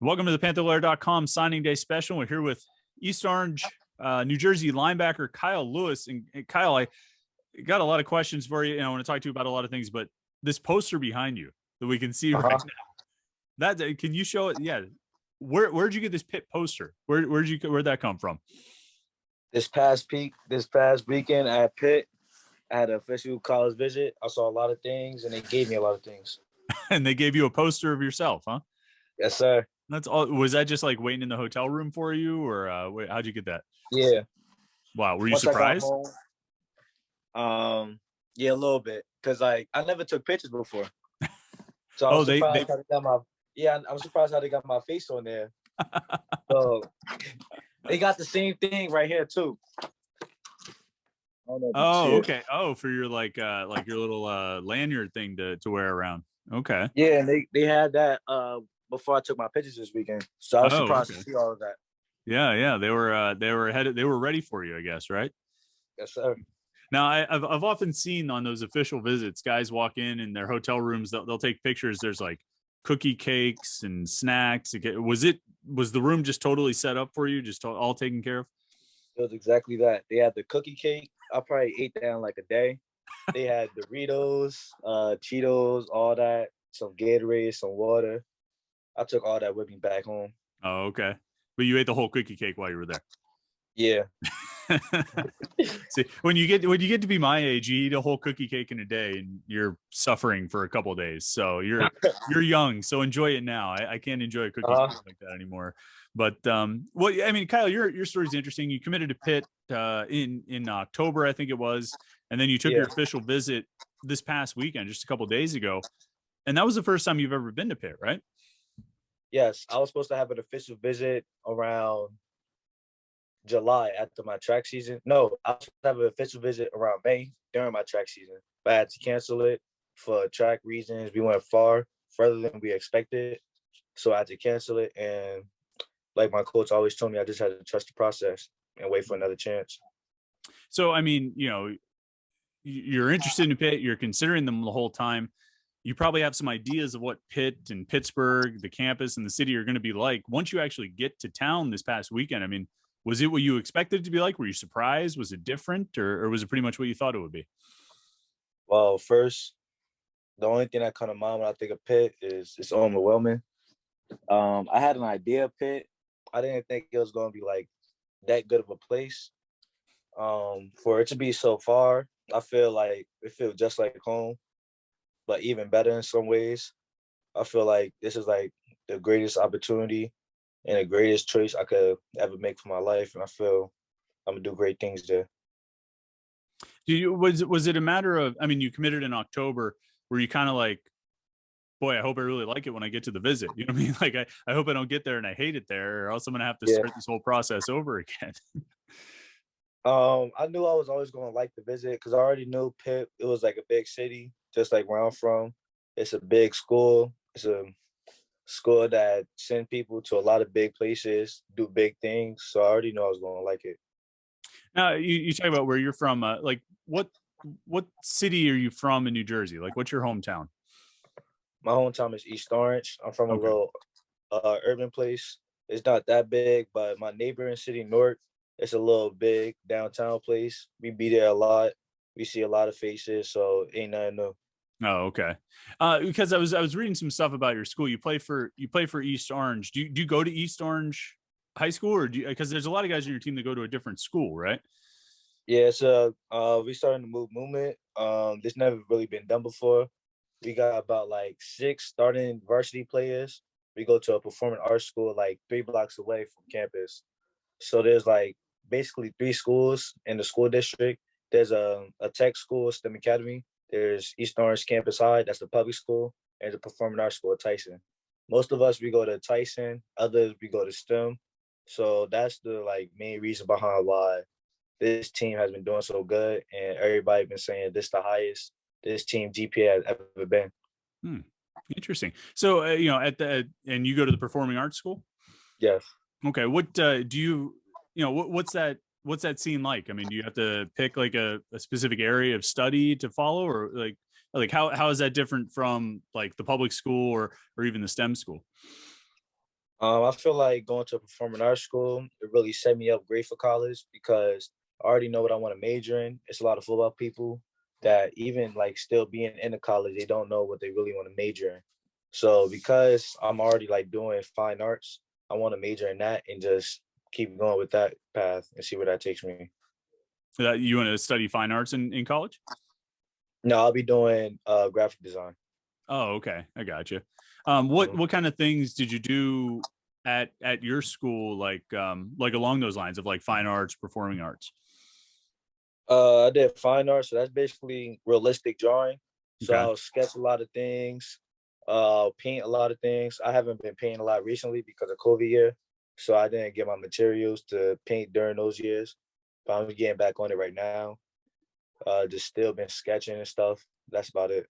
Welcome to the Panther-Lair.com signing day special. We're here with East Orange, New Jersey linebacker Kyle Lewis. And Kyle, I got a lot of questions for you, and I want to talk to you about a lot of things. But this poster behind you that we can see right now, that can you show it? Yeah, where'd you get this Pitt poster? Where'd that come from? This past weekend at Pitt, I had an official college visit. I saw a lot of things, and they gave me a lot of things. And they gave you a poster of yourself, huh? Yes, sir. That's all. Was that just like waiting in the hotel room for you, or how'd you get that? Yeah. Wow. Were you surprised? Yeah, a little bit, because I never took pictures before. So I'm surprised how they got my face on there. So they got the same thing right here too. Oh, okay. Oh, for your like your little lanyard thing to wear around. Okay. Yeah, and they had that before I took my pictures this weekend. So I was surprised to see all of that. Yeah. They were ready for you, I guess, right? Yes, sir. Now, I've often seen on those official visits, guys walk in their hotel rooms. They'll take pictures. There's like cookie cakes and snacks. Was the room just totally set up for you, just all taken care of? It was exactly that. They had the cookie cake. I probably ate that in like a day. They had Doritos, Cheetos, all that, some Gatorade, some water. I took all that with me back home. Oh, okay. But you ate the whole cookie cake while you were there. Yeah. See, when you get to be my age, you eat a whole cookie cake in a day, and you're suffering for a couple of days. So you're young, so enjoy it now. I can't enjoy a cookie cake like that anymore. But well, I mean, Kyle, your story's interesting. You committed to Pitt in October, I think it was, and then you took your official visit this past weekend, just a couple of days ago, and that was the first time you've ever been to Pitt, right? Yes, I was supposed to have an official visit around July after my track season. No, I was supposed to have an official visit around May during my track season, but I had to cancel it for track reasons. We went further than we expected, so I had to cancel it. And like my coach always told me, I just had to trust the process and wait for another chance. So, I mean, you're interested in Pitt. You're considering them the whole time. You probably have some ideas of what Pitt and Pittsburgh, the campus and the city are going to be like once you actually get to town this past weekend. I mean, was it what you expected it to be like? Were you surprised? Was it different, or was it pretty much what you thought it would be? Well, first, the only thing that comes to mind when I think of Pitt is it's overwhelming. I had an idea of Pitt. I didn't think it was going to be like that good of a place. For it to be so far, I feel like it feels just like home, but even better in some ways. I feel like this is like the greatest opportunity and the greatest choice I could ever make for my life. And I feel I'm gonna do great things there. Was it a matter of, I mean, you committed in October, were you kind of like, boy, I hope I really like it when I get to the visit? You know what I mean? Like, I hope I don't get there and I hate it there, or else I'm gonna have to start this whole process over again. I knew I was always gonna like the visit because I already knew Pitt. It was like a big city, just like where I'm from. It's a big school. It's a school that send people to a lot of big places, do big things. So I already know I was gonna like it. Now, you talk about where you're from. Like, what city are you from in New Jersey? Like, what's your hometown? My hometown is East Orange. I'm from a little urban place. It's not that big, but my neighboring city, North, it's a little big downtown place. We be there a lot. We see a lot of faces, so ain't nothing new. Oh, okay. Because I was reading some stuff about your school. You play for East Orange. Do you go to East Orange High School, or because there's a lot of guys on your team that go to a different school, right? Yeah, so we starting to move movement. This never really been done before. We got about like 6 starting varsity players. We go to a performing arts school like 3 blocks away from campus. So there's like basically 3 schools in the school district. There's a tech school, STEM Academy. There's East Orange Campus High, that's the public school, and the performing arts school at Tyson. Most of us, we go to Tyson. Others, we go to STEM. So that's the like main reason behind why this team has been doing so good, and everybody been saying this the highest this team GPA has ever been. Interesting. So and you go to the performing arts school? Yes. Okay. What do you what's that scene like? I mean, do you have to pick like a specific area of study to follow, or like how is that different from like the public school or even the STEM school? I feel like going to a performing arts school, it really set me up great for college because I already know what I want to major in. It's a lot of football people that even like still being in the college, they don't know what they really want to major in. So because I'm already like doing fine arts, I want to major in that and just keep going with that path and see where that takes me. You want to study fine arts in college? No, I'll be doing graphic design. Oh, okay. I got you. Mhm. What kind of things did you do at your school, like along those lines of like fine arts, performing arts? I did fine art, so that's basically realistic drawing. So Okay. I'll sketch a lot of things, paint a lot of things. I haven't been painting a lot recently because of COVID year, so I didn't get my materials to paint during those years. But I'm getting back on it right now. Just still been sketching and stuff. That's about it.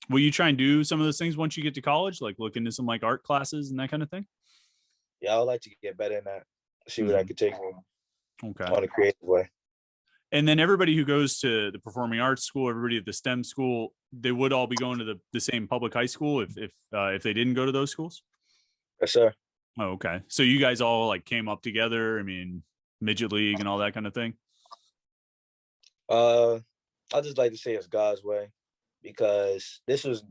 Will you try and do some of those things once you get to college, like look into some like art classes and that kind of thing? Yeah, I would like to get better in that. See where that Hmm. could take me Okay. on a creative way. And then everybody who goes to the performing arts school, everybody at the STEM school, they would all be going to the same public high school if they didn't go to those schools. Yes, sir. Oh, okay. So you guys all like came up together. I mean, midget league and all that kind of thing. Uh, I just like to say it's God's way because this was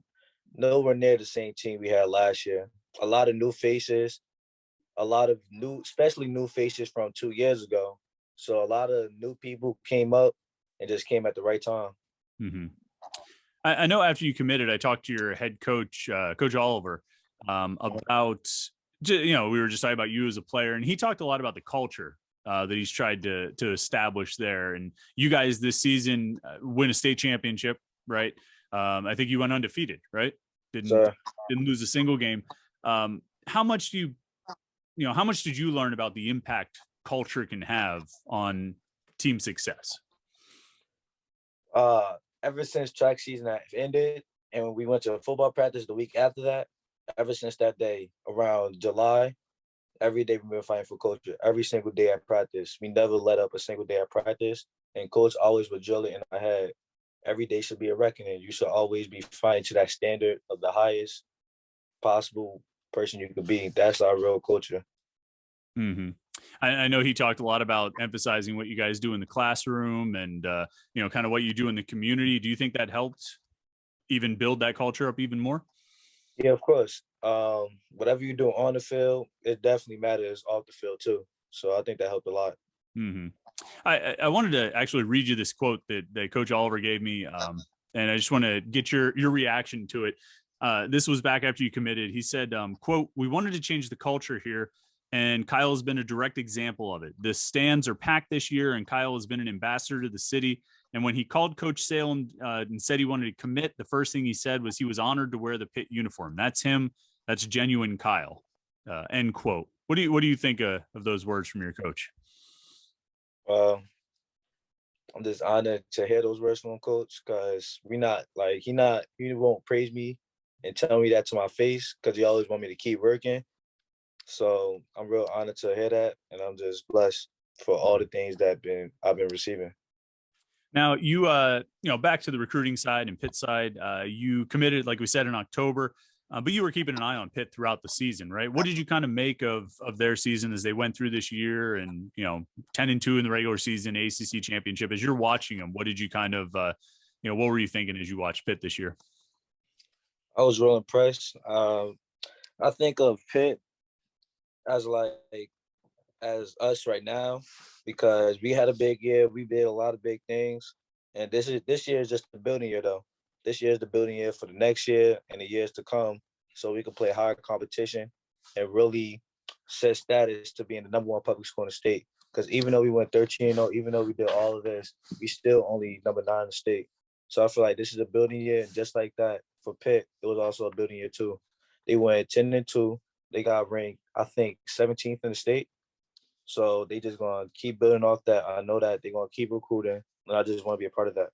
nowhere near the same team we had last year. A lot of new faces, a lot of new, especially new faces from 2 years ago. So a lot of new people came up and just came at the right time. Hmm. I know after you committed, I talked to your head coach, Coach Oliver, about we were just talking about you as a player, and he talked a lot about the culture that he's tried to establish there. And you guys this season win a state championship, right? I think you went undefeated, right? Didn't So didn't lose a single game. How much do how much did you learn about the impact culture can have on team success? ever since track season had ended and we went to football practice the week after that, ever since that day around July, every day we've been fighting for culture. Every single day at practice. We never let up a single day at practice. And coach always would drill it in our head. Every day should be a reckoning. You should always be fighting to that standard of the highest possible person you could be. That's our real culture. Mm-hmm. I know he talked a lot about emphasizing what you guys do in the classroom and kind of what you do in the community. Do you think that helped even build that culture up even more? Yeah, of course. Whatever you do on the field, it definitely matters off the field too. So I think that helped a lot. Mm-hmm. I wanted to actually read you this quote that Coach Oliver gave me, and I just want to get your reaction to it. This was back after you committed. He said, "quote We wanted to change the culture here, and Kyle has been a direct example of it. The stands are packed this year, and Kyle has been an ambassador to the city. And when he called Coach Salem and said he wanted to commit, the first thing he said was he was honored to wear the Pitt uniform. That's him. That's genuine Kyle." End quote. What do you think of those words from your coach? Uh, I'm just honored to hear those words from coach because we not like he won't praise me and tell me that to my face because he always want me to keep working. So I'm real honored to hear that, and I'm just blessed for all the things that been I've been receiving. Now back to the recruiting side and Pitt side, you committed, like we said, in October, but you were keeping an eye on Pitt throughout the season, right? What did you kind of make of their season as they went through this year and, 10-2 in the regular season, ACC championship? As you're watching them, what did you kind of, what were you thinking as you watched Pitt this year? I was real impressed. I think of Pitt as like as us right now because we had a big year. We did a lot of big things, and this year is just the building year though. This year is the building year for the next year and the years to come, so we can play higher competition and really set status to being the number one public school in the state. Because even though we went 13-0, even though we did all of this, we still only number 9 in the state. So I feel like this is a building year, and just like that for Pitt, it was also a building year too. They went 10-2. They got ranked, I think, 17th in the state, so they just gonna keep building off that. I know that they're gonna keep recruiting, and I just want to be a part of that.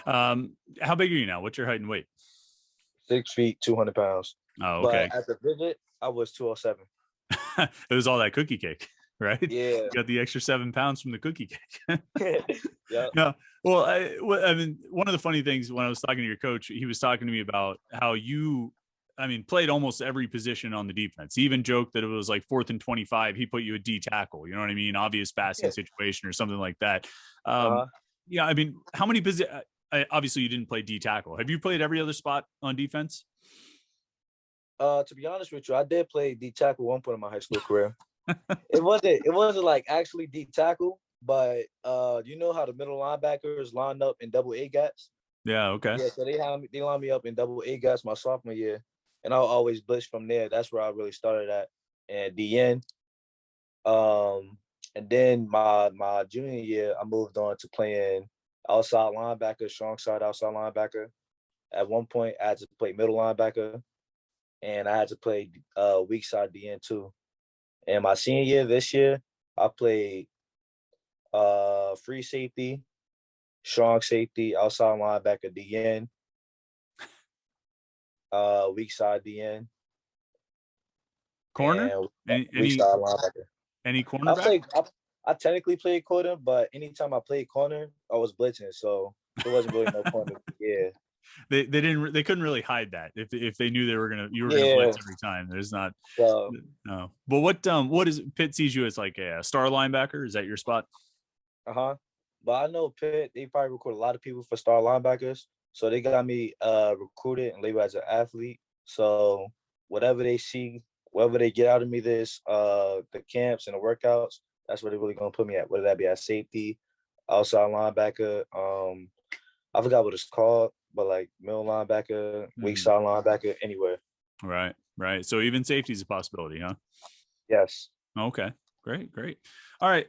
How big are you now? What's your height and weight? 6 feet, 200 pounds. Oh, But okay. at the visit, I was 207. It was all that cookie cake, right? Yeah. You got the extra 7 pounds from the cookie cake. Yeah. No, well, I mean, one of the funny things when I was talking to your coach, he was talking to me about how you I mean, played almost every position on the defense. He even joked that it was like 4th and 25. He put you a D tackle. You know what I mean? Obvious passing situation or something like that. Yeah, I mean, how many positions? Obviously, you didn't play D tackle. Have you played every other spot on defense? To be honest with you, I did play D tackle one point in my high school career. It wasn't like actually D tackle, but you know how the middle linebackers line up in double A gaps? Yeah. Okay. Yeah, so they lined me up in double A gaps my sophomore year, and I'll always blitz from there. That's where I really started at, and DN. And then my junior year, I moved on to playing outside linebacker, strong side outside linebacker. At one point, I had to play middle linebacker, and I had to play weak side DN too. And my senior year, this year, I played free safety, strong safety, outside linebacker DN, weak side DN, Corner? and weak side linebacker. Any cornerback? I technically played corner, but anytime I played corner, I was blitzing, so there wasn't really no corner. Yeah. They couldn't really hide that if they knew you were gonna blitz every time. There's not no. But what is Pitt sees you as like a star linebacker? Is that your spot? But I know Pitt, they probably recruit a lot of people for star linebackers. So they got me recruited and labeled as an athlete. So whatever they see, whatever they get out of me the camps and the workouts, that's where they're really gonna put me at. Whether that be at safety, outside linebacker, I forgot what it's called, but like middle linebacker, weak side linebacker, anywhere. Right. So even safety is a possibility, huh? Yes. Okay. Great. All right.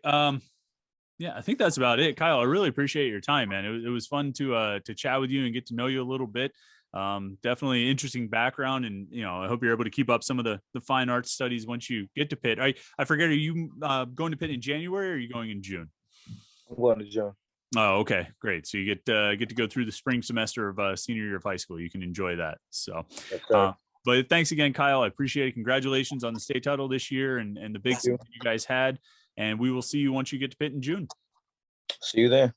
Yeah, I think that's about it. Kyle, I really appreciate your time, man. It was fun to chat with you and get to know you a little bit. Definitely interesting background, and I hope you're able to keep up some of the fine arts studies once you get to Pitt. I forget, are you going to Pitt in January, or are you going in June? I'm going to June. Oh, okay, great. So you get to go through the spring semester of senior year of high school. You can enjoy that. So, but thanks again, Kyle. I appreciate it. Congratulations on the state title this year and the big season you guys had. And we will see you once you get to Pitt in June. See you there.